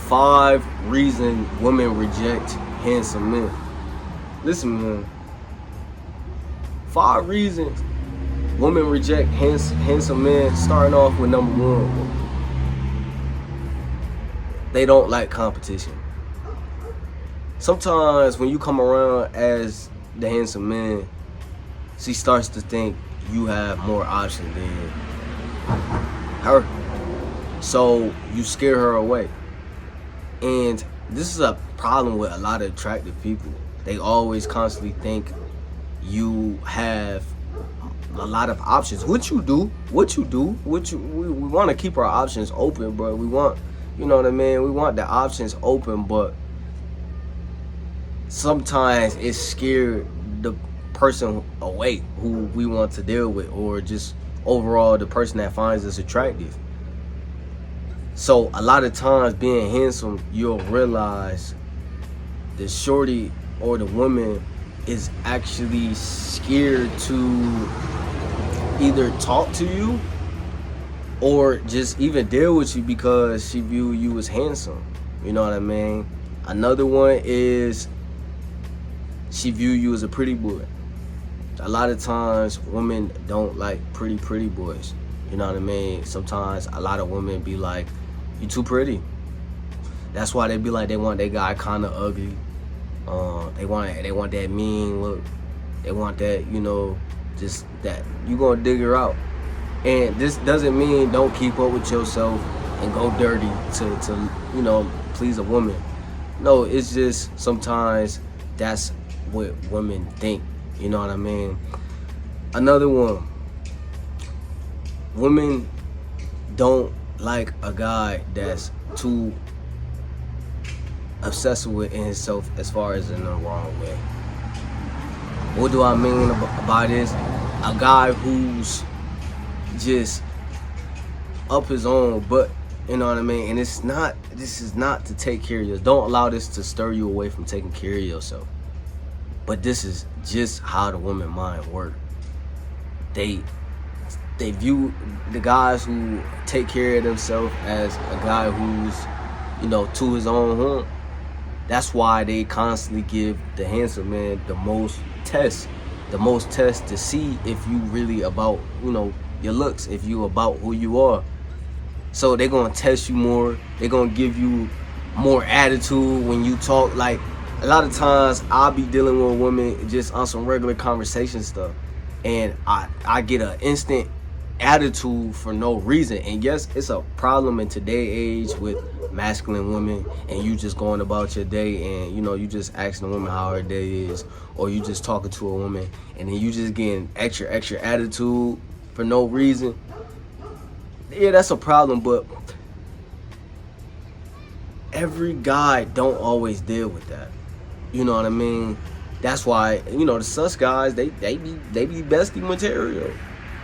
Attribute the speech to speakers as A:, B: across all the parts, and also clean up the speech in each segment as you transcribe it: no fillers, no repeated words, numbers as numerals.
A: 5 reasons women reject handsome men. Listen, man. 5 reasons women reject handsome men. Starting off with number 1. They don't like competition. Sometimes when you come around as the handsome man, she starts to think you have more options than her. So you scare her away. And this is a problem with a lot of attractive people. They always constantly think you have a lot of options. We want to keep our options open, bro. We want, you know what I mean? We want the options open, but sometimes it scared the person away who we want to deal with, or just overall the person that finds us attractive. So a lot of times being handsome, you'll realize the shorty or the woman is actually scared to either talk to you or just even deal with you because she view you as handsome. You know what I mean? Another one is she view you as a pretty boy. A lot of times women don't like pretty boys. You know what I mean? Sometimes a lot of women be like, you too pretty. That's why they be like, they want that guy kind of ugly. They want that mean look. They want that, you know, just that you gonna dig her out. And this doesn't mean don't keep up with yourself and go dirty to you know, please a woman. No, it's just sometimes that's what women think. You know what I mean? Another one. Women don't like a guy that's too obsessed with himself as far as in the wrong way. What do I mean by this? A guy who's just up his own butt, you know what I mean? And this is not to take care of you. Don't allow this to stir you away from taking care of yourself. But this is just how the woman mind works. They view the guys who take care of themselves as a guy who's, you know, to his own horn. That's why they constantly give the handsome man the most tests to see if you really about, you know, your looks, if you about who you are. So they're gonna test you more. They're gonna give you more attitude when you talk. Like a lot of times I'll be dealing with women just on some regular conversation stuff, and I get an instant attitude for no reason. And yes, it's a problem in today's age with masculine women, and you just going about your day and, you know, you just asking a woman how her day is, or you just talking to a woman and then you just getting extra attitude for no reason. Yeah, that's a problem, but every guy don't always deal with that. You know what I mean? That's why, you know, the sus guys, they be bestie material.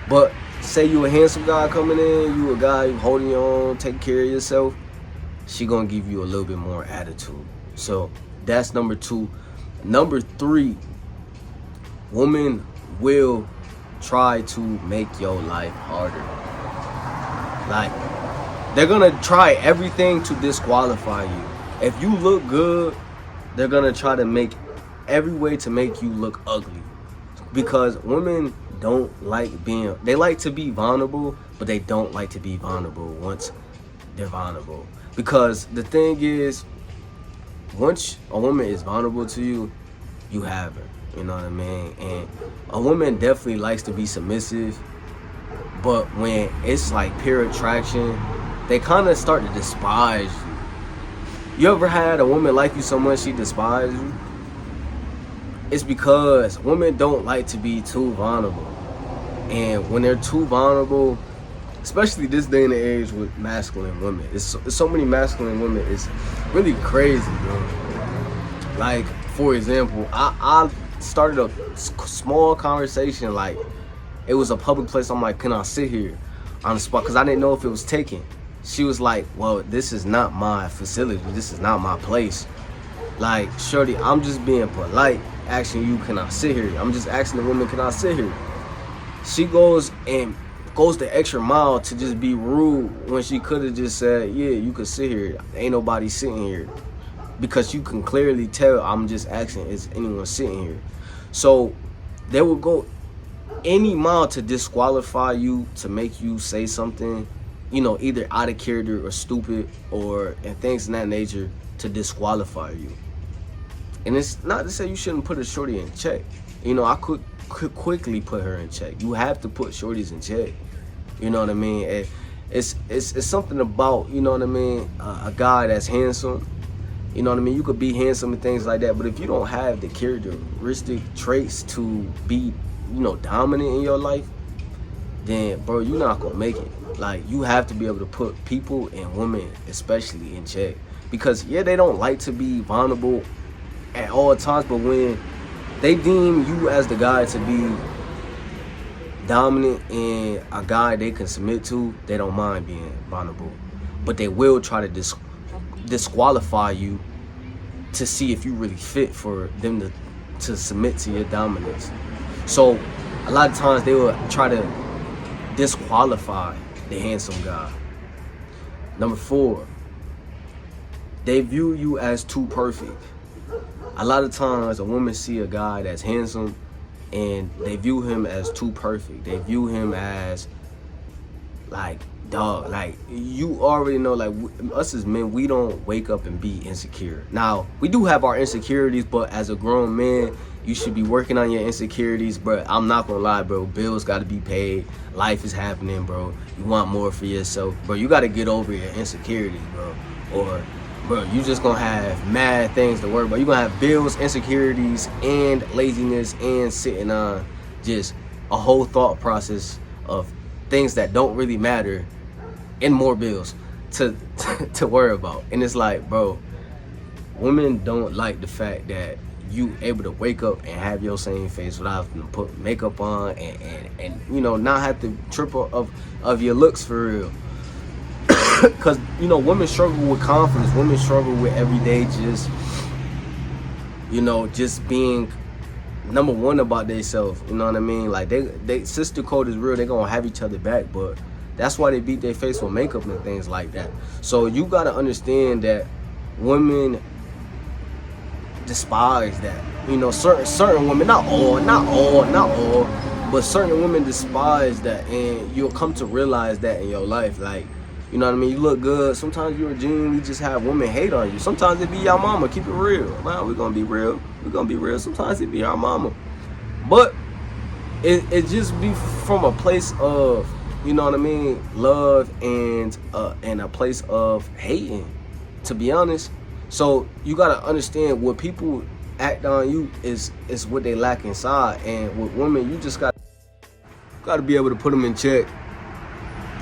A: But say you a handsome guy coming in, you a guy you holding your own, taking care of yourself, she gonna give you a little bit more attitude. So that's number 2. Number 3, women will try to make your life harder. Like, they're gonna try everything to disqualify you. If you look good, they're gonna try to make every way to make you look ugly. Because women don't like they like to be vulnerable, but they don't like to be vulnerable once they're vulnerable. Because the thing is, once a woman is vulnerable to you, you have her. You know what I mean? And a woman definitely likes to be submissive, but when it's like pure attraction, they kind of start to despise you. You ever had a woman like you so much she despises you? It's because women don't like to be too vulnerable. And when they're too vulnerable, especially this day and age with masculine women, it's so many masculine women, it's really crazy, bro. Like, for example, I started a small conversation, like it was a public place. I'm like, can I sit here on the spot? Because I didn't know if it was taken. She was like, well, this is not my facility. This is not my place. Like, shorty, I'm just being polite, asking you, can I sit here? I'm just asking the woman, can I sit here? She goes and goes the extra mile to just be rude when she could have just said, yeah, you could sit here. Ain't nobody sitting here. Because you can clearly tell I'm just asking, is anyone sitting here? So they will go any mile to disqualify you, to make you say something, either out of character or stupid and things in that nature, to disqualify you. And it's not to say you shouldn't put a shorty in check. I could quickly put her in check. You have to put shorties in check. You know what I mean? It's something about, a guy that's handsome. You know what I mean? You could be handsome and things like that, but if you don't have the characteristic traits to be, dominant in your life, then, bro, you're not gonna make it. Like, you have to be able to put people and women especially in check. Because, yeah, they don't like to be vulnerable at all times, but when they deem you as the guy to be dominant and a guy they can submit to, they don't mind being vulnerable. But they will try to disqualify you to see if you really fit for them to submit to your dominance. So a lot of times they will try to disqualify the handsome guy. Number 4, they view you as too perfect. A lot of times a woman see a guy that's handsome and they view him as too perfect. They view him as like, dog, like, you already know, like, us as men, we don't wake up and be insecure. Now, we do have our insecurities, but as a grown man, you should be working on your insecurities. But I'm not gonna lie, bro, bills gotta be paid, life is happening, bro. You want more for yourself, bro. You gotta get over your insecurities, bro. Or, bro, you just gonna have mad things to worry about. You're gonna have bills, insecurities, and laziness, and sitting on just a whole thought process of things that don't really matter, and more bills to worry about. And it's like, bro, women don't like the fact that you able to wake up and have your same face without having to put makeup on and not have to triple of your looks for real. Because women struggle with confidence. Women struggle with everyday just being number one about themselves. You know what I mean? Like, they sister code is real. They gonna have each other back, but that's why they beat their face with makeup and things like that. So you gotta understand that women despise that. Certain women, not all, but certain women despise that, and you'll come to realize that in your life. Like, you know what I mean? You look good. Sometimes you genuinely just have women hate on you. Sometimes it be your mama. Keep it real. Man, we're gonna be real. Sometimes it be our mama. But it just be from a place of, you know what I mean, love and a place of hating, to be honest. So you gotta understand, what people act on you is what they lack inside. And with women, you just gotta be able to put them in check.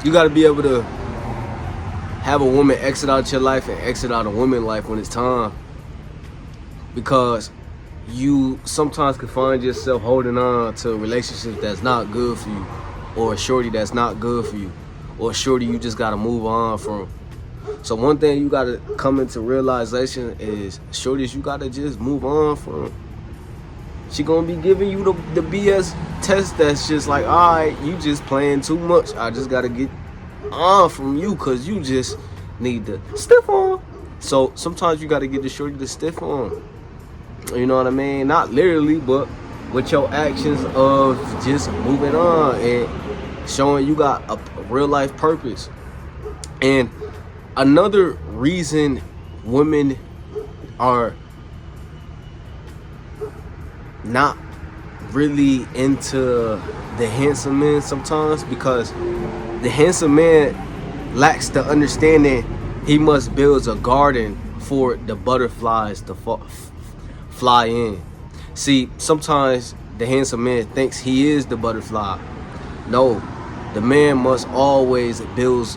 A: You gotta be able to have a woman exit out your life and exit out a woman's life when it's time. Because you sometimes can find yourself holding on to a relationship that's not good for you, or a shorty that's not good for you, or a shorty you just gotta move on from. So one thing you gotta come into realization is, shorties you gotta just move on from. She gonna be giving you the BS test that's just like, alright, you just playing too much. I just gotta get on from you because you just need to stiff on. So sometimes you gotta get the shorty to stiff on. You know what I mean? Not literally, but with your actions of just moving on and showing you got a real life purpose. And another reason women are not really into the handsome men sometimes, because the handsome man lacks the understanding he must build a garden for the butterflies to fly in. See, sometimes the handsome man thinks he is the butterfly. No, the man must always build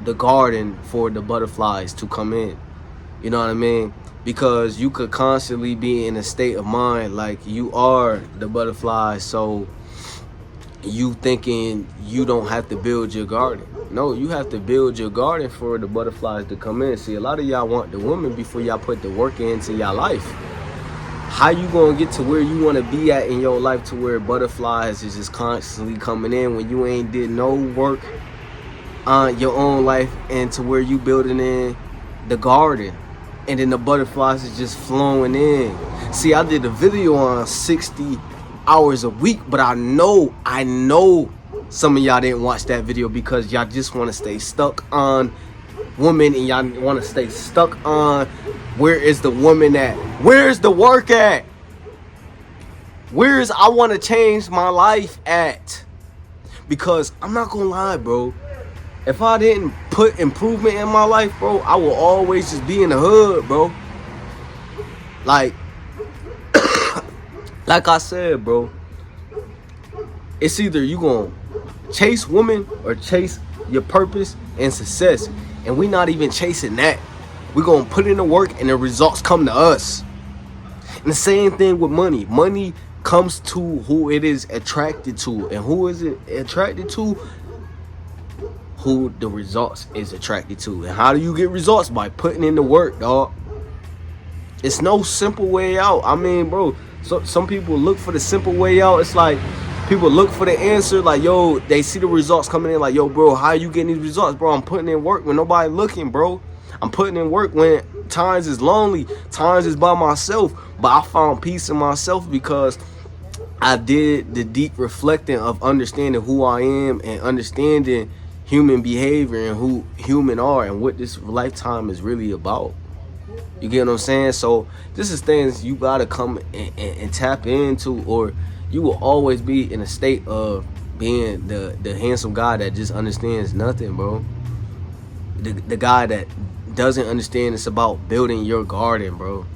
A: the garden for the butterflies to come in. You know what I mean? Because you could constantly be in a state of mind like you are the butterfly, so you thinking you don't have to build your garden. No, you have to build your garden for the butterflies to come in. See, a lot of y'all want the woman before y'all put the work into y'all life. how you gonna get to where you want to be at in your life, to where butterflies is just constantly coming in when you ain't did no work on your own life, and to where you building in the garden, and then the butterflies is just flowing in. See, I did a video on 60 hours a week, but I know some of y'all didn't watch that video because y'all just want to stay stuck on women, and y'all want to stay stuck on where is the woman at, where's the work at, where's I want to change my life at. Because I'm not gonna lie, bro, if I didn't put improvement in my life, bro, I will always just be in the hood, bro. Like I said, bro, it's either you gonna chase women or chase your purpose and success. And we not even chasing that. We gonna put in the work and the results come to us. And the same thing with money. Money comes to who it is attracted to. And who is it attracted to? Who the results is attracted to. And how do you get results? By putting in the work, dog. It's no simple way out. I mean, bro, so some people look for the simple way out. It's like people look for the answer, like, yo, they see the results coming in, like, yo, bro, how you getting these results? Bro, I'm putting in work when nobody looking, bro. I'm putting in work when times is lonely, times is by myself. But I found peace in myself because I did the deep reflecting of understanding who I am and understanding human behavior and who human are and what this lifetime is really about. You get what I'm saying? So this is things you gotta come and tap into, or you will always be in a state of being the handsome guy that just understands nothing, bro. The guy that doesn't understand it's about building your garden, bro.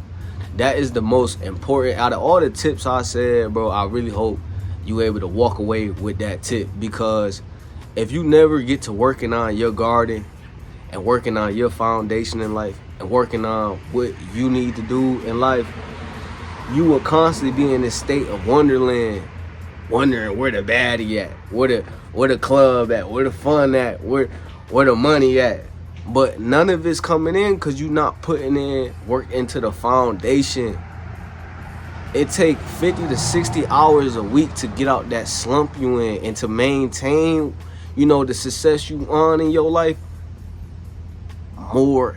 A: That is the most important. Out of all the tips I said, bro, I really hope you able to walk away with that tip. Because if you never get to working on your garden and working on your foundation in life and working on what you need to do in life, you will constantly be in this state of wonderland, wondering where the baddie at, where the club at, where the fun at, where the money at. But none of it's coming in because you're not putting in work into the foundation. It takes 50 to 60 hours a week to get out that slump you in and to maintain, you know, the success you on in your life. More,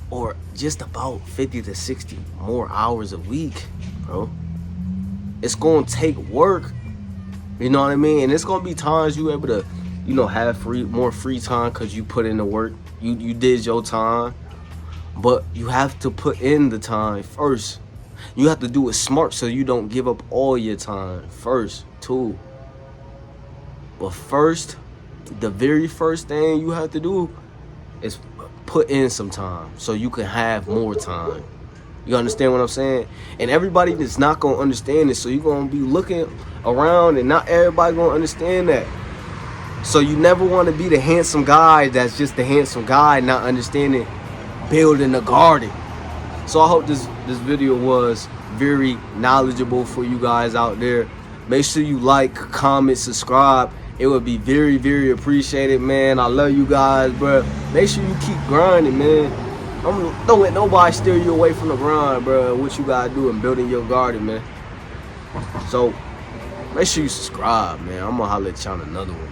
A: or just about 50 to 60 more hours a week, bro. It's gonna take work, you know what I mean? And it's gonna be times you able to, you know, have more free time because you put in the work, you did your time. But you have to put in the time first. You have to do it smart so you don't give up all your time first too. But first, the very first thing you have to do is put in some time so you can have more time. You understand what I'm saying? And everybody is not gonna understand this, so you're gonna be looking around and not everybody gonna understand that. So you never want to be the handsome guy that's just the handsome guy, not understanding building a garden. So I hope this video was very knowledgeable for you guys out there. Make sure you like, comment, subscribe. It would be very, very appreciated, man. I love you guys, bro. Make sure you keep grinding, man. Don't let nobody steer you away from the grind, bro. What you gotta do in building your garden, man. So make sure you subscribe, man. I'm gonna holler at y'all on another one.